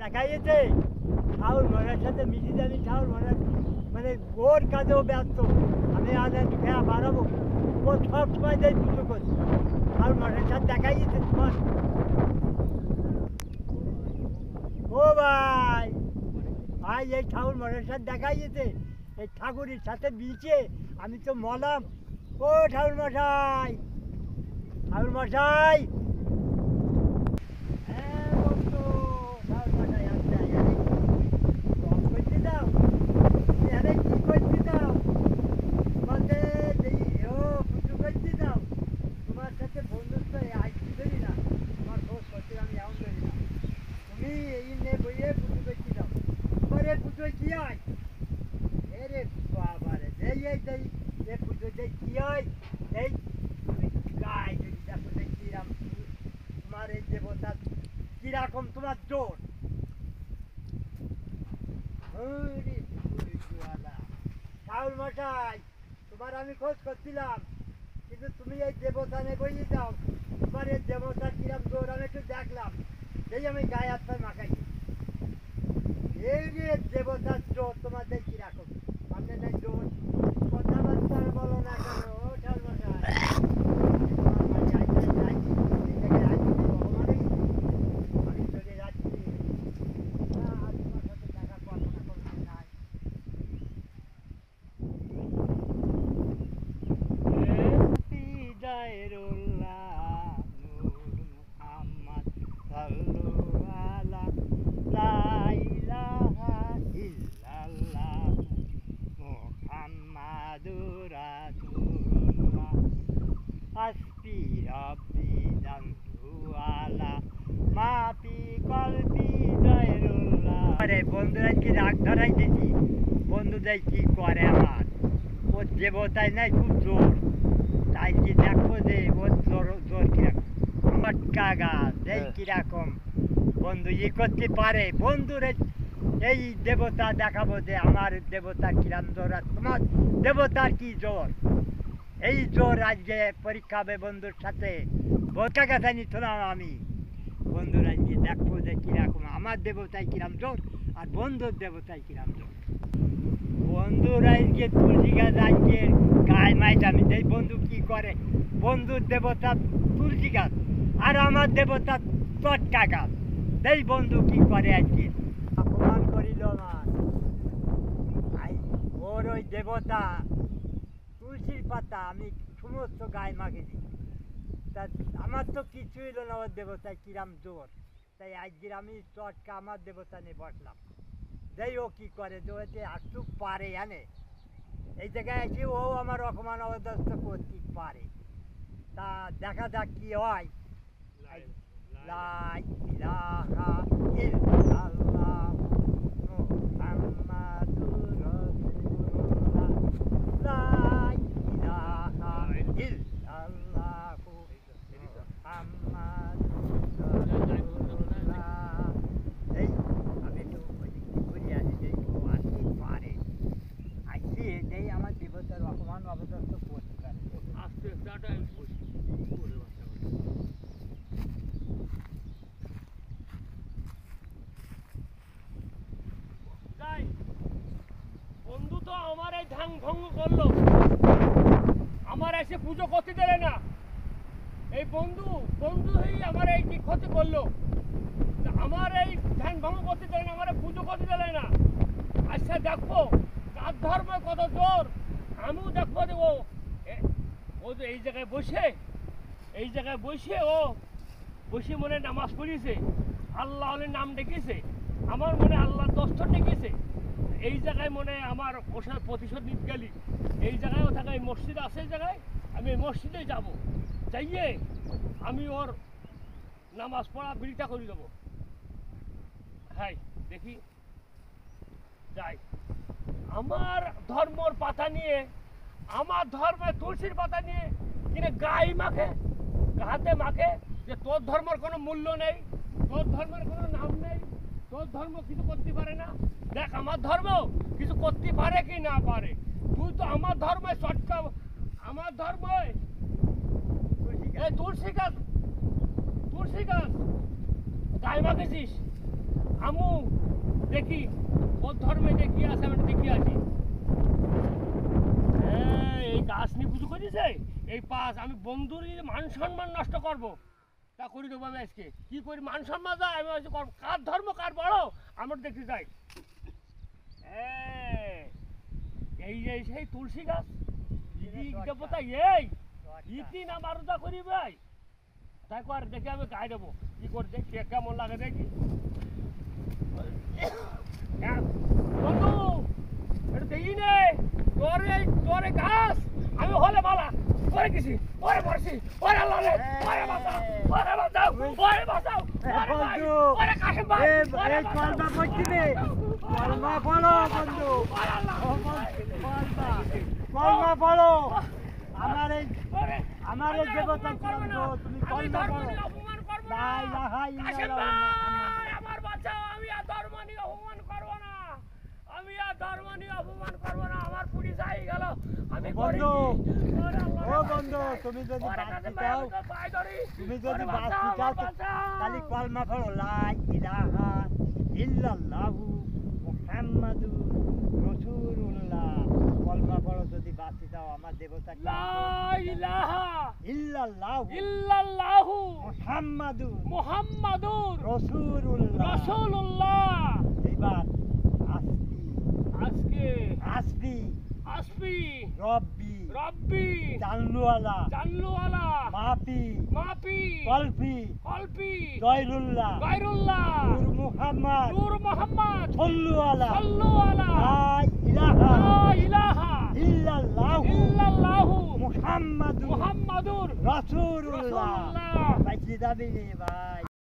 দেখা গেছে ঠাউর মরার সাথে মিশে জানি ঠাউর মরার মানে ওর কাজেও ব্যস্ত আমি আজ খেয়া বাড়াবো ও সব সময় যাই পুজো করছি ঠাউর মরার সাথে দেখা গেছে তোমার ও ভাই ভাই এই ঠাকুর মরার সাথে দেখা গেছে এই ঠাকুরের সাথে মিশে আমি তো মলাম ও ঠাকুর মশাই ঠাকুর মশাই কিরকম তোমার জোর ঠাকুর মশাই তোমার আমি খোঁজ করছিলাম কিন্তু তুমি এই দেবতানে বইয়ে যাও তোমার এই দেবতার কিরকম জোর আমি একটু দেখলাম সেই আমি গায়ে হাত মাখাই এই যে দেবতার জোর তোমাদের কিরকম সামনে নাই জোর কথাবার্তা বলো না কেন ও ঠাকুর মশাই বন্ধুরা কি রাগ ধরাই দিচ্ছি বন্ধুদের কি করে আমার ওর দেবতায় নাই খুব জোর তাই কি দেখবো যে ওর জোর জোর কিরকম মটকা গাছ এই কিরকম বন্ধু ই করতে পারে বন্ধুর এই দেবতা দেখাবো যে আমার দেবতার কিরম জোর আর তোমার দেবতার কি জোর এই জোর আজকে পরীক্ষা হবে বন্ধুর সাথে বোকা কথা নিতাম আমি বন্ধুরা আজকে দেখবো যে কিরকম আমার দেবতায় কিরম জোর আর বন্ধুর দেবতায় কিরম জোর বন্ধুরা আজকে তুলসী গাছ আজকে গায়ে মাইট আমি এই বন্ধু কি করে বন্ধুর দেবতা তুলসী গাছ আর আমার দেবতা চটকা গাছ এই বন্ধু কি করে আজকে অপমান করিল আমার ওর ওই দেবতা তুলসীর পাতা আমি সমস্ত গায়ে মাখে দিই তা আমার তো কিছুই হলো না ওর দেবতায় কিরাম জোর তাই আজকের আমি চটকা আমার দেবতা নিয়ে বসলাম যাই ও কি করে যে ওতে একটু পারে জানে এই জায়গায় এসে ও আমার অপমান অবদস্ত করতে পারে তা দেখা যাক কি হয় লা ইলাহা ইল্লাল্লাহ মুহাম্মাদুর রাসূলুল্লাহ লা ইলাহা ইল্লাল্লাহ মুহাম্মাদুর রাসূলুল্লাহ এই আমি তো বলি আছি যে ও আসতে পারে আজকে এটাই আমার দেবতার অপমান অবদস্ত করতে পারে আস্তে টাটা বন্ধু তো আমার এই ধ্যান ভঙ্গ করলো আমার এসে পুজো করতে দিলে না এই বন্ধু বন্ধুই আমার এই কি ক্ষতি করলো আমার এই ধ্যান ভঙ্গ করতে দিলে না আমার পুজো করতে দিলে না আচ্ছা দেখবো কার ধর্ম কত জোর আমিও দেখবো দেবো ও তো এই জায়গায় বসে ও বসে মনে নামাজ পড়িয়েছে আল্লাহর নাম ডেকেছে আমার মনে আল্লাহ দস্তর ডেকেছে এই জায়গায় মনে আমার ওষার প্রতিশোধ নিতে গেলি এই জায়গায় ও থাকা মসজিদ আছে এই জায়গায় আমি মসজিদে যাব যাইয়ে আমি ওর নামাজ পড়া বিড়িটা করে দেবো হ্যাঁ দেখি যাই আমার ধর্মর পাতা নিয়ে আমার ধর্মের তুলসীর পাতা নিয়ে কিনে গায়ে মাখে গাতে মাখে যে তোর ধর্মের কোনো মূল্য নেই তোর ধর্মের কোনো নাম নেই তোর ধর্ম কিছু করতে পারে না দেখ আমার ধর্ম কিছু করতে পারে কি না পারে তুই তো আমার ধর্মে চটকা আমার ধর্ম তুলসী গাছ গায়ে মাখেছিস আমু দেখি ওর ধর্মে যে কি আছে আমি দেখি আসি। এই গাছ নিয়ে পুজো করেছে এই পাঁচ আমি বন্ধুর মান সম্মান নষ্ট করব তা করি দেবো আমি আজকে কি করি মান সম্মান যায় আমি আজকে করবো কার ধর্ম কার বড় আমার দেখতে যাই। এই যে সেই তুলসী গাছ দেবতা এই ইতি না মারুদা করি ভাই তাই কর দেখি আমি গায়ে দেবো কি করে দেখি কেমন লাগে দেখি। বন্ধু এটা দেখি নে তোর গাছ আমি হলে বালা করে গেছি ওরে মরছি ওরে আল্লাহ রে ওরে বাঁচাও ওরে বাঁচাও ওরে বাঁচাও বন্ধু ওরে কাশিম ভাই এই কলমা পড়ছি রে কলমা পড়ো বন্ধু ওরে আল্লাহ কলমা পড়ো আমার এই আমি দেবতা করব না তুমি আমি কলমা ধর্ম পড়ো নিয়ে অপমান করব না লা ইলাহা কাশিম ইল্লাল্লাহ ভাই আমার বাঁচাও আমি আর ধর্ম নিয়ে অপমান করব না আমি আর ধর্ম নিয়ে অপমান করব না আমার পুলিশ আই গেল আমি বন্ধু ওরে আল্লাহ ও বন্ধু তুমি যদি বাঁচতে চাও তাহলে কলমা পড়ো লা ইলাহা ইল্লাল্লাহু মুহাম্মাদুর রাসূলুল্লাহ কলমা পড়ো যদি বাঁচতে চাও আমার দেবতা লা ইলাহা ইল্লাল্লাহু ইল্লাল্লাহু মুহাম্মাদুর রাসূলুল্লাহ এবার আসবি রব্বি জানলুওয়ালা মাপি কলপি গায়রুল্লাহ নূর মুহাম্মদ সাল্লুওয়ালা লা ইলাহা ইল্লাল্লাহু মুহাম্মাদুর রাসূলুল্লাহ ভাই কি দাবি ভাই